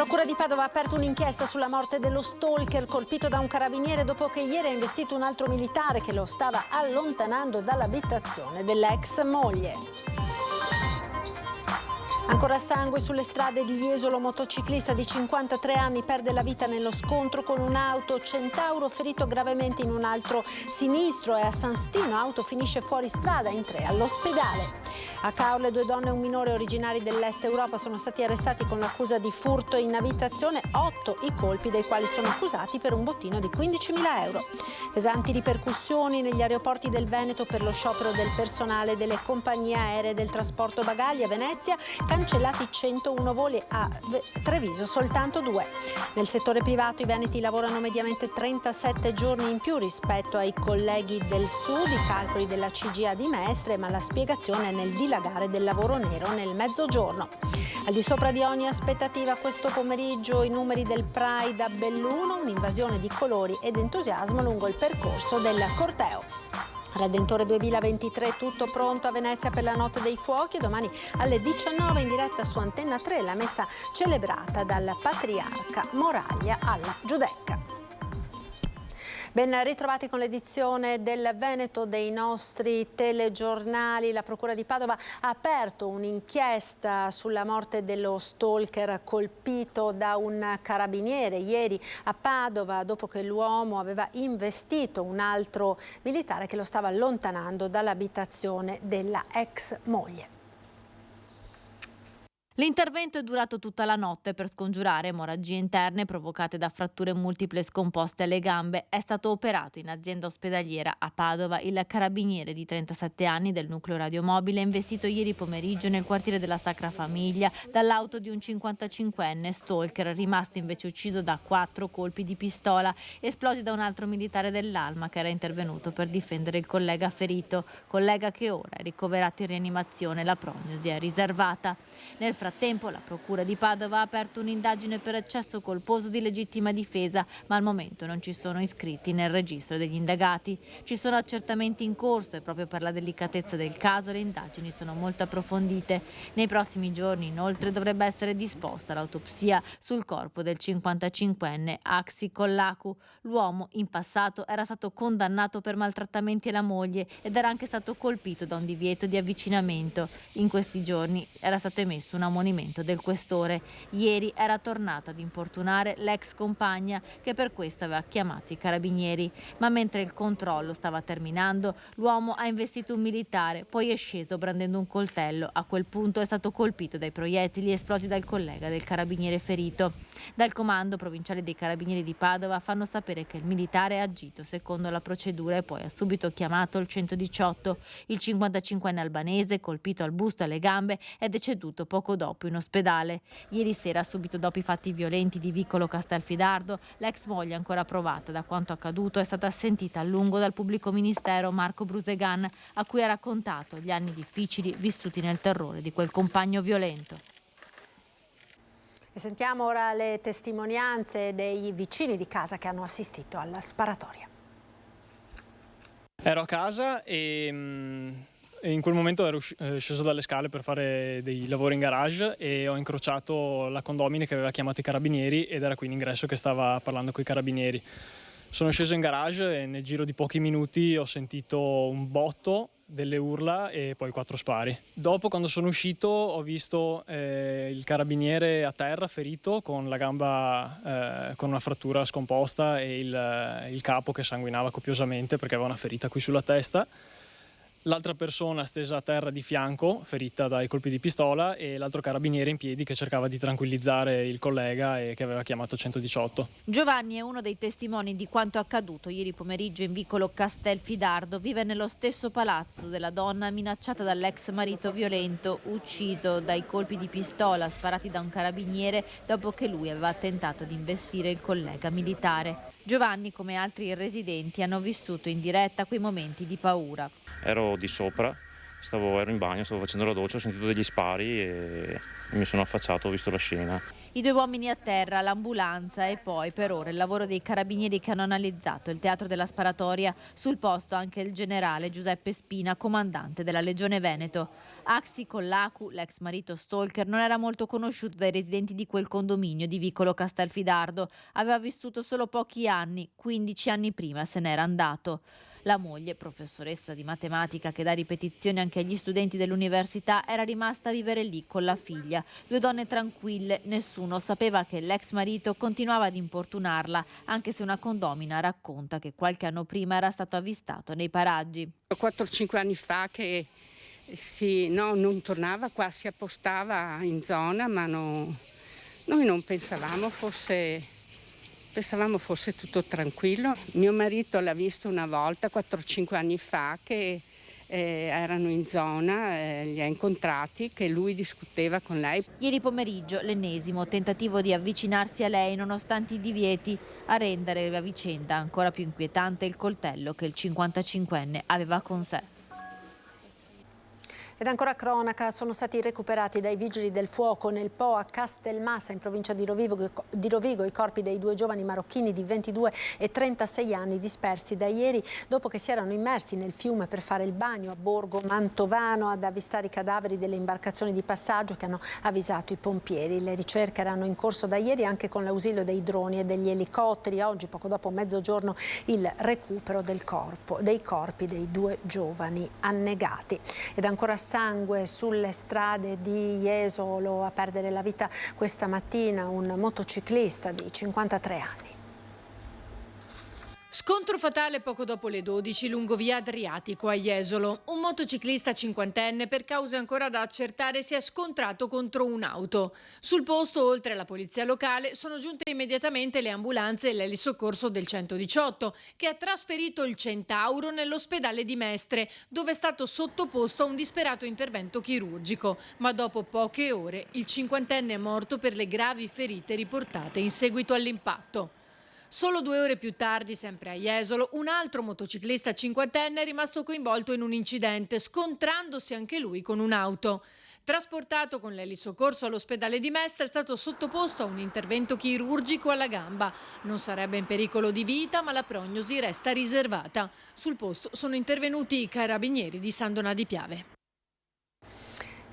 La procura di Padova ha aperto un'inchiesta sulla morte dello stalker colpito da un carabiniere dopo che ieri ha investito un altro militare che lo stava allontanando dall'abitazione dell'ex moglie. Ancora sangue sulle strade di Jesolo, motociclista di 53 anni perde la vita nello scontro con un'auto Centauro, ferito gravemente in un altro sinistro, e a San Stino auto finisce fuori strada, in 3 all'ospedale. A Caorle 2 donne e un minore originari dell'Est Europa sono stati arrestati con l'accusa di furto in abitazione, 8 i colpi dei quali sono accusati per un bottino di 15.000 euro. Pesanti ripercussioni negli aeroporti del Veneto per lo sciopero del personale delle compagnie aeree del trasporto bagagli. A Venezia cancellati 101 voli, a Treviso soltanto 2. Nel settore privato i veneti lavorano mediamente 37 giorni in più rispetto ai colleghi del sud, i calcoli della CGA di Mestre, ma la spiegazione è nel dilagare del lavoro nero nel mezzogiorno. Al di sopra di ogni aspettativa questo pomeriggio i numeri del Pride a Belluno, un'invasione di colori ed entusiasmo lungo il percorso del corteo. Redentore 2023, tutto pronto a Venezia per la Notte dei Fuochi, e domani alle 19 in diretta su Antenna 3 la messa celebrata dal patriarca Moraglia alla Giudecca. Ben ritrovati con l'edizione del Veneto dei nostri telegiornali. La Procura di Padova ha aperto un'inchiesta sulla morte dello stalker colpito da un carabiniere ieri a Padova dopo che l'uomo aveva investito un altro militare che lo stava allontanando dall'abitazione della ex moglie. L'intervento è durato tutta la notte per scongiurare emorragie interne provocate da fratture multiple scomposte alle gambe. È stato operato in azienda ospedaliera a Padova. Il carabiniere di 37 anni del nucleo radiomobile investito ieri pomeriggio nel quartiere della Sacra Famiglia dall'auto di un 55enne stalker, rimasto invece ucciso da 4 colpi di pistola esplosi da un altro militare dell'Alma che era intervenuto per difendere il collega ferito, collega che ora è ricoverato in rianimazione. La prognosi è riservata. Nel frattempo la Procura di Padova ha aperto un'indagine per eccesso colposo di legittima difesa, ma al momento non ci sono iscritti nel registro degli indagati. Ci sono accertamenti in corso e proprio per la delicatezza del caso le indagini sono molto approfondite. Nei prossimi giorni inoltre dovrebbe essere disposta l'autopsia sul corpo del 55enne Aksi Kollaku. L'uomo in passato era stato condannato per maltrattamenti alla moglie ed era anche stato colpito da un divieto di avvicinamento. In questi giorni era stato emesso un ammonimento del questore. Ieri era tornato ad importunare l'ex compagna che per questo aveva chiamato i carabinieri, ma mentre il controllo stava terminando l'uomo ha investito un militare, poi è sceso brandendo un coltello. A quel punto è stato colpito dai proiettili esplosi dal collega del carabiniere ferito. Dal comando provinciale dei carabinieri di Padova fanno sapere che il militare ha agito secondo la procedura e poi ha subito chiamato il 118. Il 55enne albanese, colpito al busto e alle gambe, è deceduto poco dopo in ospedale. Ieri sera, subito dopo i fatti violenti di Vicolo Castelfidardo, l'ex moglie, ancora provata da quanto accaduto, è stata sentita a lungo dal pubblico ministero Marco Brusegan, a cui ha raccontato gli anni difficili vissuti nel terrore di quel compagno violento. E sentiamo ora le testimonianze dei vicini di casa che hanno assistito alla sparatoria. Ero a casa e in quel momento ero sceso dalle scale per fare dei lavori in garage e ho incrociato la condomine che aveva chiamato i carabinieri ed era qui in ingresso che stava parlando con i carabinieri. Sono sceso in garage e nel giro di pochi minuti ho sentito un botto, delle urla e poi 4 spari. Dopo, quando sono uscito, ho visto il carabiniere a terra ferito con la gamba con una frattura scomposta e il capo che sanguinava copiosamente perché aveva una ferita qui sulla testa. L'altra persona stesa a terra di fianco, ferita dai colpi di pistola, e l'altro carabiniere in piedi che cercava di tranquillizzare il collega e che aveva chiamato 118. Giovanni è uno dei testimoni di quanto accaduto ieri pomeriggio in vicolo Castelfidardo. Vive nello stesso palazzo della donna minacciata dall'ex marito violento, ucciso dai colpi di pistola sparati da un carabiniere dopo che lui aveva tentato di investire il collega militare. Giovanni, come altri residenti, hanno vissuto in diretta quei momenti di paura. Ero di sopra, ero in bagno, stavo facendo la doccia, ho sentito degli spari e mi sono affacciato, ho visto la scena. I 2 uomini a terra, l'ambulanza e poi per ora il lavoro dei carabinieri che hanno analizzato il teatro della sparatoria. Sul posto anche il generale Giuseppe Spina, comandante della Legione Veneto. Axi Collacu, l'ex marito stalker, non era molto conosciuto dai residenti di quel condominio di Vicolo Castelfidardo. Aveva vissuto solo pochi anni, 15 anni prima se n'era andato. La moglie, professoressa di matematica che dà ripetizioni anche agli studenti dell'università, era rimasta a vivere lì con la figlia. 2 donne tranquille, nessuno sapeva che l'ex marito continuava ad importunarla, anche se una condomina racconta che qualche anno prima era stato avvistato nei paraggi. 4-5 anni fa che non tornava qua, si appostava in zona, ma noi non pensavamo fosse tutto tranquillo. Mio marito l'ha visto una volta 4-5 anni fa che erano in zona, li ha incontrati, che lui discuteva con lei. Ieri pomeriggio l'ennesimo tentativo di avvicinarsi a lei nonostante i divieti, a rendere la vicenda ancora più inquietante il coltello che il 55enne aveva con sé. Ed ancora cronaca, sono stati recuperati dai vigili del fuoco nel Po a Castelmassa in provincia di Rovigo i corpi dei 2 giovani marocchini di 22 e 36 anni dispersi da ieri dopo che si erano immersi nel fiume per fare il bagno a Borgo Mantovano ad avvistare i cadaveri delle imbarcazioni di passaggio che hanno avvisato i pompieri. Le ricerche erano in corso da ieri anche con l'ausilio dei droni e degli elicotteri. Oggi, poco dopo mezzogiorno, il recupero dei corpi dei 2 giovani annegati. Ed ancora sangue sulle strade di Jesolo, a perdere la vita questa mattina un motociclista di 53 anni. Scontro fatale poco dopo le 12 lungo via Adriatico a Jesolo. Un motociclista cinquantenne, per cause ancora da accertare, si è scontrato contro un'auto. Sul posto, oltre alla polizia locale, sono giunte immediatamente le ambulanze e l'elisoccorso del 118, che ha trasferito il Centauro nell'ospedale di Mestre, dove è stato sottoposto a un disperato intervento chirurgico. Ma dopo poche ore il cinquantenne è morto per le gravi ferite riportate in seguito all'impatto. Solo 2 ore più tardi, sempre a Jesolo, un altro motociclista cinquantenne è rimasto coinvolto in un incidente, scontrandosi anche lui con un'auto. Trasportato con l'elisoccorso all'ospedale di Mestre, è stato sottoposto a un intervento chirurgico alla gamba. Non sarebbe in pericolo di vita, ma la prognosi resta riservata. Sul posto sono intervenuti i carabinieri di San Donà di Piave.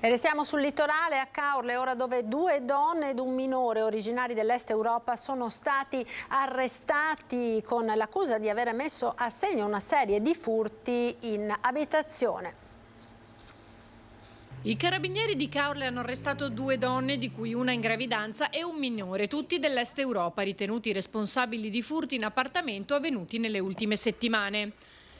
E restiamo sul litorale a Caorle, ora dove 2 donne ed un minore originari dell'Est Europa sono stati arrestati con l'accusa di aver messo a segno una serie di furti in abitazione. I carabinieri di Caorle hanno arrestato 2 donne, di cui una in gravidanza, e un minore, tutti dell'Est Europa, ritenuti responsabili di furti in appartamento avvenuti nelle ultime settimane.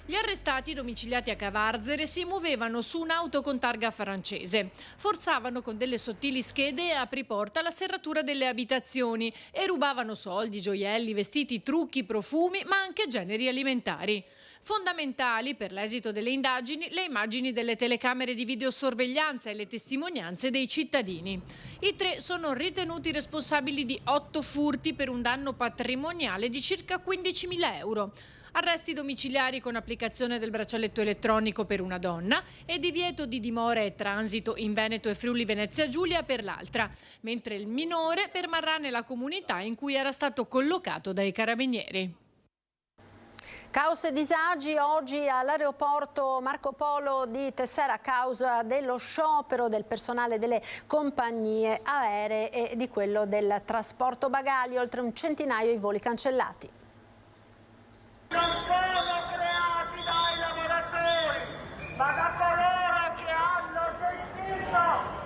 Gli arrestati, domiciliati a Cavarzere, si muovevano su un'auto con targa francese. Forzavano con delle sottili schede e apriporta la serratura delle abitazioni e rubavano soldi, gioielli, vestiti, trucchi, profumi, ma anche generi alimentari. Fondamentali per l'esito delle indagini le immagini delle telecamere di videosorveglianza e le testimonianze dei cittadini. I 3 sono ritenuti responsabili di 8 furti per un danno patrimoniale di circa 15.000 euro. Arresti domiciliari con applicazione del braccialetto elettronico per una donna e divieto di dimora e transito in Veneto e Friuli Venezia Giulia per l'altra, mentre il minore permarrà nella comunità in cui era stato collocato dai carabinieri. Caos e disagi oggi all'aeroporto Marco Polo di Tessera a causa dello sciopero del personale delle compagnie aeree e di quello del trasporto bagagli, oltre un centinaio i voli cancellati. Non sono creati dai lavoratori, ma da coloro che hanno gestito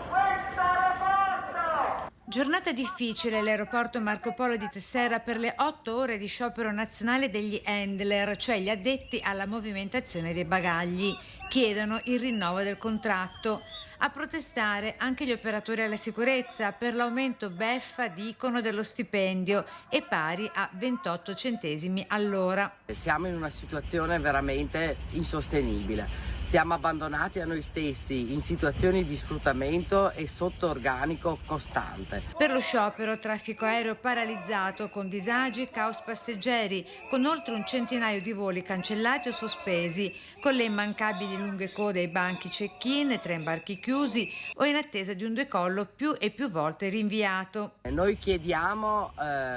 questo aeroporto. Giornata difficile all'aeroporto Marco Polo di Tessera per le 8 ore di sciopero nazionale degli handler, cioè gli addetti alla movimentazione dei bagagli. Chiedono il rinnovo del contratto. A protestare anche gli operatori alla sicurezza per l'aumento beffa, dicono, dello stipendio, è pari a 28 centesimi all'ora. Siamo in una situazione veramente insostenibile. Siamo abbandonati a noi stessi in situazioni di sfruttamento e sotto organico costante. Per lo sciopero, traffico aereo paralizzato con disagi e caos passeggeri, con oltre un centinaio di voli cancellati o sospesi, con le immancabili lunghe code ai banchi check-in, 3 imbarchi chiusi o in attesa di un decollo più e più volte rinviato. Noi chiediamo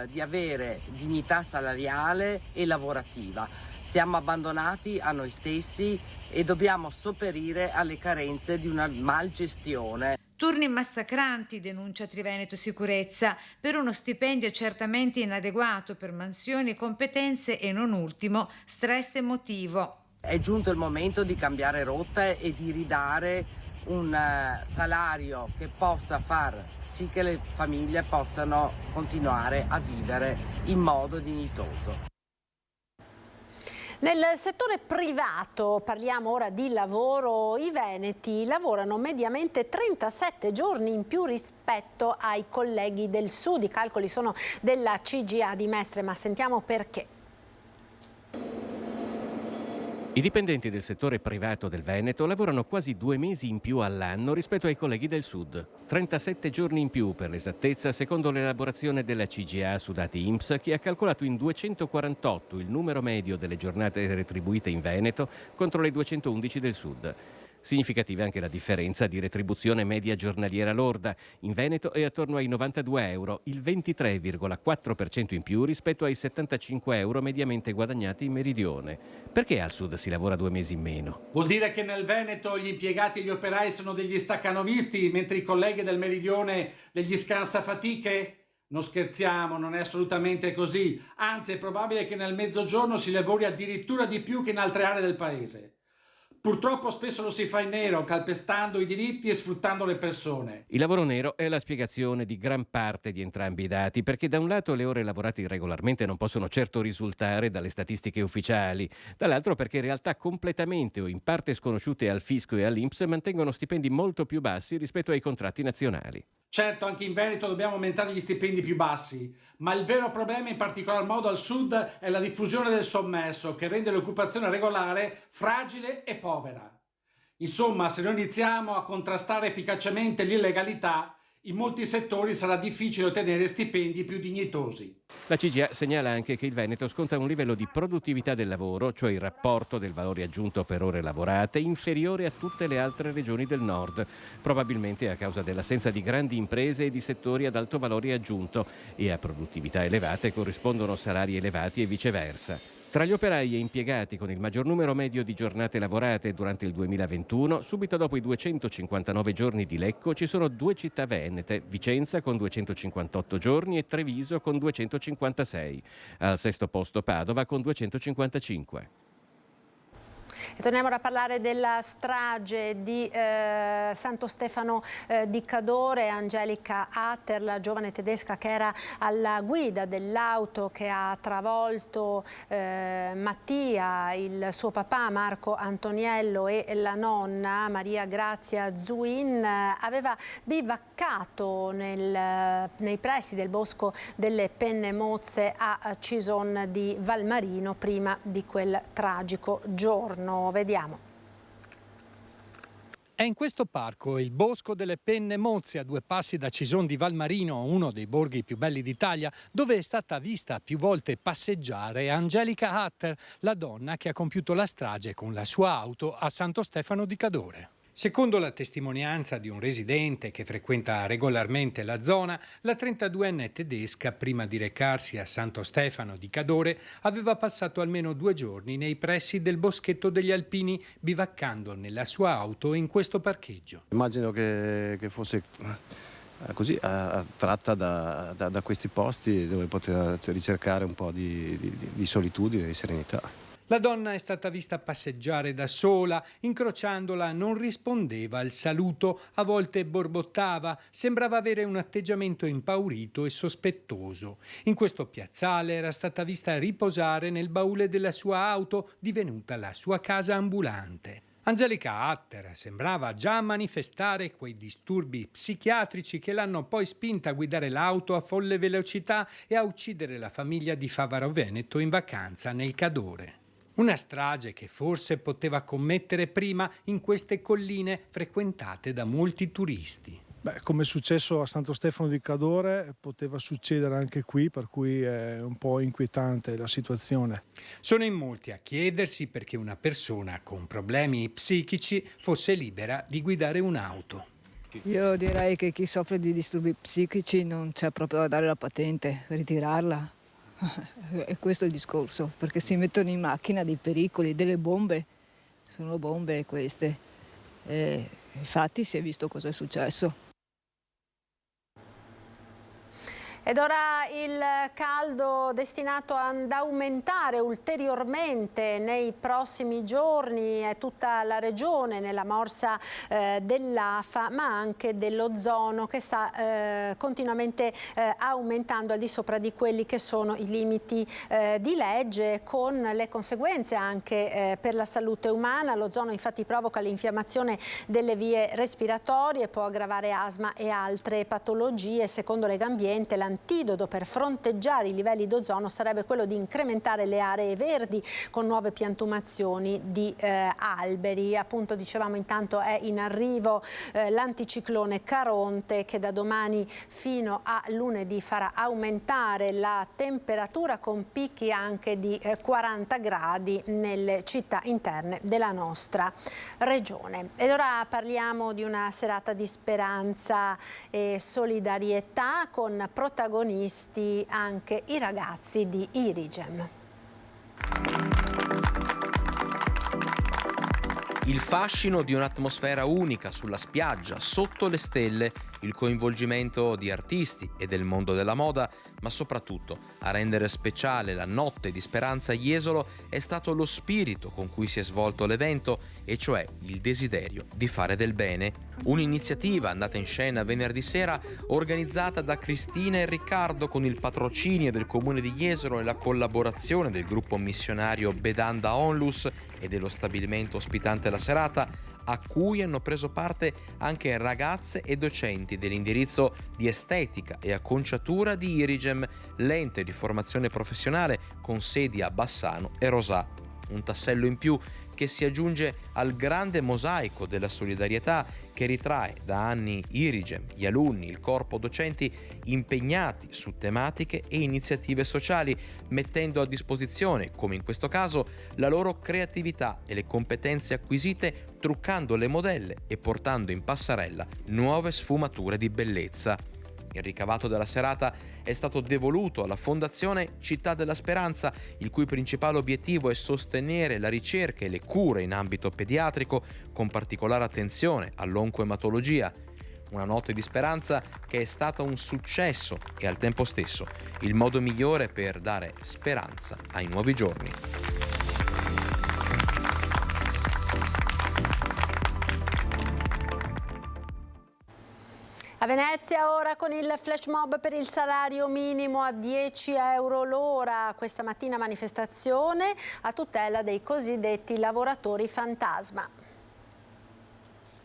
di avere dignità salariale e lavorativa. Siamo abbandonati a noi stessi e dobbiamo sopperire alle carenze di una malgestione. Turni massacranti, denuncia Triveneto Sicurezza, per uno stipendio certamente inadeguato per mansioni e competenze e non ultimo stress emotivo. È giunto il momento di cambiare rotta e di ridare un salario che possa far sì che le famiglie possano continuare a vivere in modo dignitoso. Nel settore privato, parliamo ora di lavoro, i veneti lavorano mediamente 37 giorni in più rispetto ai colleghi del sud. I calcoli sono della CGA di Mestre, ma sentiamo perché. I dipendenti del settore privato del Veneto lavorano quasi 2 mesi in più all'anno rispetto ai colleghi del sud. 37 giorni in più per l'esattezza, secondo l'elaborazione della CGA su dati INPS, che ha calcolato in 248 il numero medio delle giornate retribuite in Veneto contro le 211 del sud. Significativa anche la differenza di retribuzione media giornaliera lorda. In Veneto è attorno ai 92 euro, il 23,4% in più rispetto ai 75 euro mediamente guadagnati in Meridione. Perché al sud si lavora 2 mesi in meno? Vuol dire che nel Veneto gli impiegati e gli operai sono degli staccanovisti, mentre i colleghi del Meridione degli scansafatiche? Non scherziamo, non è assolutamente così. Anzi, è probabile che nel mezzogiorno si lavori addirittura di più che in altre aree del paese. Purtroppo spesso lo si fa in nero, calpestando i diritti e sfruttando le persone. Il lavoro nero è la spiegazione di gran parte di entrambi i dati, perché da un lato le ore lavorate irregolarmente non possono certo risultare dalle statistiche ufficiali, dall'altro perché realtà completamente o in parte sconosciute al fisco e all'INPS mantengono stipendi molto più bassi rispetto ai contratti nazionali. Certo, anche in Veneto dobbiamo aumentare gli stipendi più bassi, ma il vero problema, in particolar modo al sud, è la diffusione del sommerso, che rende l'occupazione regolare fragile e povera. Insomma, se noi iniziamo a contrastare efficacemente l'illegalità, in molti settori sarà difficile ottenere stipendi più dignitosi. La CGA segnala anche che il Veneto sconta un livello di produttività del lavoro, cioè il rapporto del valore aggiunto per ore lavorate, inferiore a tutte le altre regioni del nord, probabilmente a causa dell'assenza di grandi imprese e di settori ad alto valore aggiunto, e a produttività elevate corrispondono salari elevati e viceversa. Tra gli operai e impiegati con il maggior numero medio di giornate lavorate durante il 2021, subito dopo i 259 giorni di Lecco ci sono 2 città venete, Vicenza con 258 giorni e Treviso con 256. Al sesto posto Padova con 255. E torniamo a parlare della strage di Santo Stefano di Cadore. Angelica Atter, la giovane tedesca che era alla guida dell'auto che ha travolto Mattia, il suo papà Marco Antoniello e la nonna Maria Grazia Zuin, aveva bivaccato nei pressi del bosco delle Penne Mozze a Cison di Valmarino prima di quel tragico giorno. Vediamo. È in questo parco, il Bosco delle Penne Mozze, a 2 passi da Cison di Valmarino, uno dei borghi più belli d'Italia, dove è stata vista più volte passeggiare Angelica Atter, la donna che ha compiuto la strage con la sua auto a Santo Stefano di Cadore. Secondo la testimonianza di un residente che frequenta regolarmente la zona, la 32enne tedesca, prima di recarsi a Santo Stefano di Cadore, aveva passato almeno 2 giorni nei pressi del Boschetto degli Alpini, bivaccando nella sua auto in questo parcheggio. Immagino che fosse così attratta da questi posti dove poter ricercare un po' di solitudine e di serenità. La donna è stata vista passeggiare da sola, incrociandola non rispondeva al saluto, a volte borbottava, sembrava avere un atteggiamento impaurito e sospettoso. In questo piazzale era stata vista riposare nel baule della sua auto, divenuta la sua casa ambulante. Angelica Atter sembrava già manifestare quei disturbi psichiatrici che l'hanno poi spinta a guidare l'auto a folle velocità e a uccidere la famiglia di Favaro Veneto in vacanza nel Cadore. Una strage che forse poteva commettere prima in queste colline frequentate da molti turisti. Come è successo a Santo Stefano di Cadore, poteva succedere anche qui, per cui è un po' inquietante la situazione. Sono in molti a chiedersi perché una persona con problemi psichici fosse libera di guidare un'auto. Io direi che chi soffre di disturbi psichici non c'è proprio da dare la patente, ritirarla. E questo è il discorso, perché si mettono in macchina dei pericoli, delle bombe, sono bombe queste. Infatti si è visto cosa è successo. Ed ora il caldo destinato ad aumentare ulteriormente nei prossimi giorni. È tutta la regione nella morsa dell'afa, ma anche dell'ozono, che sta continuamente aumentando al di sopra di quelli che sono i limiti di legge, con le conseguenze anche per la salute umana. L'ozono infatti provoca l'infiammazione delle vie respiratorie, può aggravare asma e altre patologie. Secondo Legambiente, l'antidoto per fronteggiare i livelli d'ozono sarebbe quello di incrementare le aree verdi con nuove piantumazioni di alberi. Appunto, dicevamo, intanto è in arrivo l'anticiclone Caronte, che da domani fino a lunedì farà aumentare la temperatura, con picchi anche di 40 gradi nelle città interne della nostra regione. Ed ora parliamo di una serata di speranza e solidarietà, con protagonisti anche i ragazzi di Irigem. Il fascino di un'atmosfera unica sulla spiaggia, sotto le stelle, il coinvolgimento di artisti e del mondo della moda, ma soprattutto a rendere speciale la notte di Speranza a Jesolo è stato lo spirito con cui si è svolto l'evento, e cioè il desiderio di fare del bene. Un'iniziativa andata in scena venerdì sera, organizzata da Cristina e Riccardo con il patrocinio del comune di Jesolo e la collaborazione del gruppo missionario Bedanda Onlus e dello stabilimento ospitante la serata, a cui hanno preso parte anche ragazze e docenti dell'indirizzo di estetica e acconciatura di Irigem, l'ente di formazione professionale con sedi a Bassano e Rosà. Un tassello in più che si aggiunge al grande mosaico della solidarietà che ritrae da anni Irigem, gli alunni, il corpo docenti impegnati su tematiche e iniziative sociali, mettendo a disposizione, come in questo caso, la loro creatività e le competenze acquisite, truccando le modelle e portando in passerella nuove sfumature di bellezza. Il ricavato della serata è stato devoluto alla Fondazione Città della Speranza, il cui principale obiettivo è sostenere la ricerca e le cure in ambito pediatrico, con particolare attenzione all'oncoematologia. Una notte di speranza che è stata un successo e al tempo stesso il modo migliore per dare speranza ai nuovi giorni. A Venezia ora con il flash mob per il salario minimo a 10 euro l'ora. Questa mattina manifestazione a tutela dei cosiddetti lavoratori fantasma.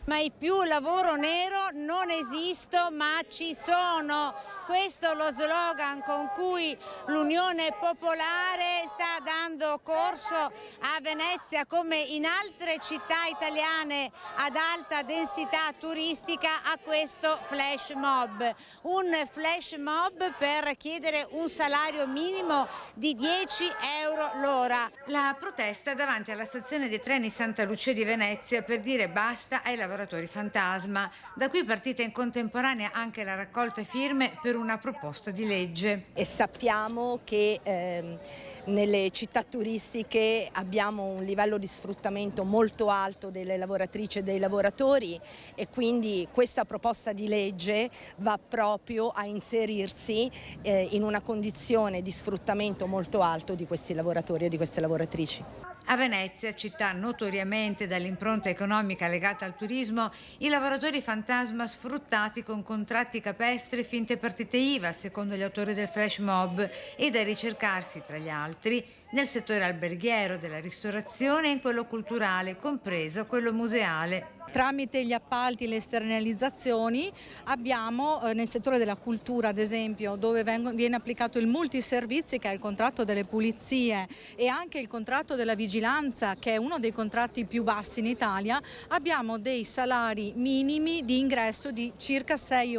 Mai più lavoro nero, non esisto ma ci sono. Questo è lo slogan con cui l'Unione Popolare sta dando corso a Venezia, come in altre città italiane ad alta densità turistica, a questo flash mob. Un flash mob per chiedere un salario minimo di 10 euro l'ora. La protesta davanti alla stazione dei treni Santa Lucia di Venezia per dire basta ai lavoratori fantasma. Da qui è partita in contemporanea anche la raccolta firme per una proposta di legge. E sappiamo che nelle città turistiche abbiamo un livello di sfruttamento molto alto delle lavoratrici e dei lavoratori, e quindi questa proposta di legge va proprio a inserirsi in una condizione di sfruttamento molto alto di questi lavoratori e di queste lavoratrici. A Venezia, città notoriamente dall'impronta economica legata al turismo, i lavoratori fantasma sfruttati con contratti capestri e finte partite IVA, secondo gli autori del flash mob, e da ricercarsi, tra gli altri, nel settore alberghiero, della ristorazione e in quello culturale, compreso quello museale. Tramite gli appalti e le esternalizzazioni abbiamo nel settore della cultura, ad esempio, dove viene applicato il multiservizi, che è il contratto delle pulizie, e anche il contratto della vigilanza, che è uno dei contratti più bassi in Italia, abbiamo dei salari minimi di ingresso di circa 6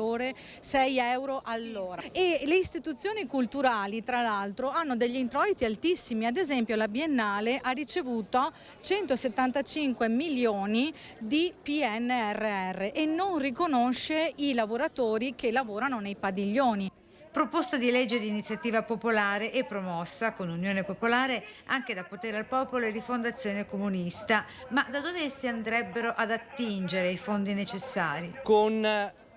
euro all'ora. E le istituzioni culturali, tra l'altro, hanno degli introiti altissimi. Ad esempio la Biennale ha ricevuto 175 milioni di PNRR e non riconosce i lavoratori che lavorano nei padiglioni. Proposta di legge di iniziativa popolare e promossa con Unione Popolare anche da Potere al Popolo e Rifondazione Comunista. Ma da dove si andrebbero ad attingere i fondi necessari? Con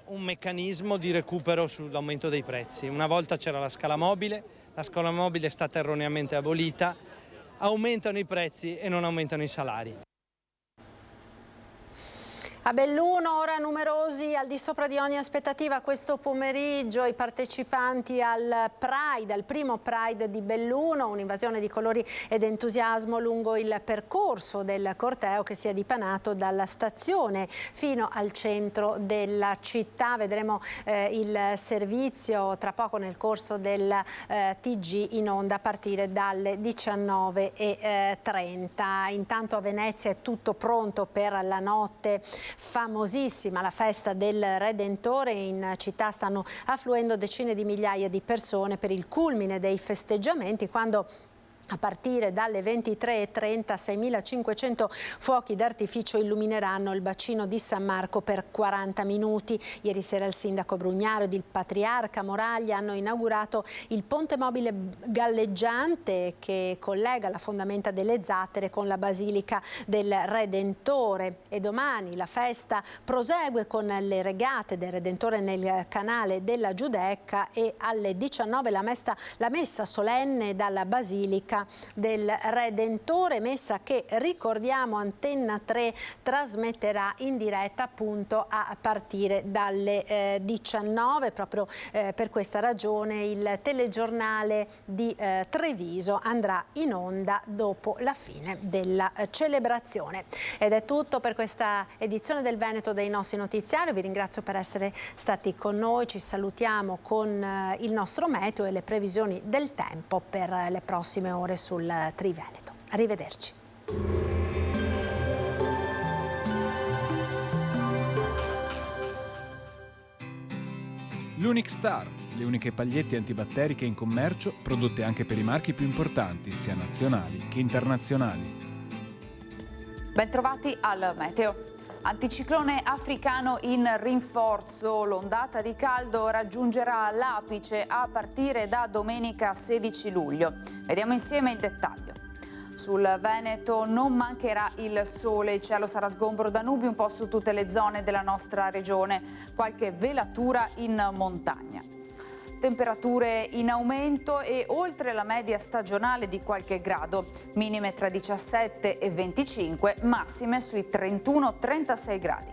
un meccanismo di recupero sull'aumento dei prezzi. Una volta c'era la scala mobile è stata erroneamente abolita, aumentano i prezzi e non aumentano i salari. A Belluno ora numerosi al di sopra di ogni aspettativa questo pomeriggio i partecipanti al Pride, al primo Pride di Belluno, un'invasione di colori ed entusiasmo lungo il percorso del corteo che si è dipanato dalla stazione fino al centro della città. Vedremo il servizio tra poco nel corso del TG in onda a partire dalle 19:30. Intanto a Venezia è tutto pronto per la notte famosissima, la festa del Redentore. In città stanno affluendo decine di migliaia di persone per il culmine dei festeggiamenti, quando a partire dalle 23:30 6.500 fuochi d'artificio illumineranno il bacino di San Marco per 40 minuti. Ieri sera il sindaco Brugnaro ed il patriarca Moraglia hanno inaugurato il ponte mobile galleggiante che collega la fondamenta delle Zattere con la Basilica del Redentore. E domani la festa prosegue con le regate del Redentore nel canale della Giudecca e alle 19 la messa solenne dalla Basilica del Redentore, messa che, ricordiamo, Antenna 3 trasmetterà in diretta appunto a partire dalle 19. Proprio per questa ragione il telegiornale di Treviso andrà in onda dopo la fine della celebrazione. Ed è tutto per questa edizione del Veneto dei nostri notiziari. Vi ringrazio per essere stati con noi, ci salutiamo con il nostro meteo e le previsioni del tempo per le prossime ore sul Triveneto. Arrivederci. L'Unic Star, le uniche pagliette antibatteriche in commercio, prodotte anche per i marchi più importanti, sia nazionali che internazionali. Bentrovati al meteo. Anticiclone africano in rinforzo, l'ondata di caldo raggiungerà l'apice a partire da domenica 16 luglio. Vediamo insieme il dettaglio. Sul Veneto non mancherà il sole, il cielo sarà sgombro da nubi un po' su tutte le zone della nostra regione, qualche velatura in montagna. Temperature in aumento e oltre la media stagionale di qualche grado, minime tra 17 e 25, massime sui 31-36 gradi.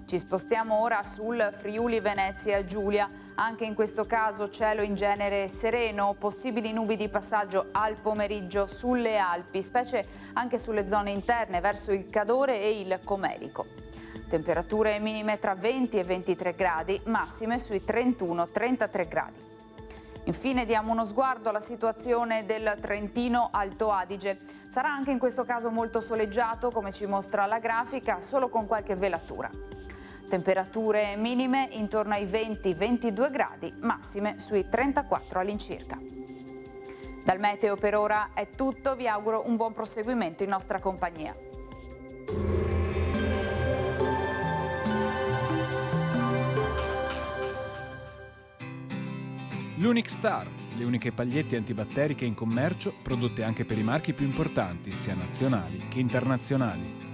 Ci spostiamo ora sul Friuli Venezia Giulia, anche in questo caso cielo in genere sereno, possibili nubi di passaggio al pomeriggio sulle Alpi, specie anche sulle zone interne verso il Cadore e il Comelico. Temperature minime tra 20 e 23 gradi, massime sui 31-33 gradi. Infine diamo uno sguardo alla situazione del Trentino Alto Adige. Sarà anche in questo caso molto soleggiato, come ci mostra la grafica, solo con qualche velatura. Temperature minime intorno ai 20-22 gradi, massime sui 34 all'incirca. Dal meteo per ora è tutto, vi auguro un buon proseguimento in nostra compagnia. L'Unic Star, le uniche pagliette antibatteriche in commercio, prodotte anche per i marchi più importanti, sia nazionali che internazionali.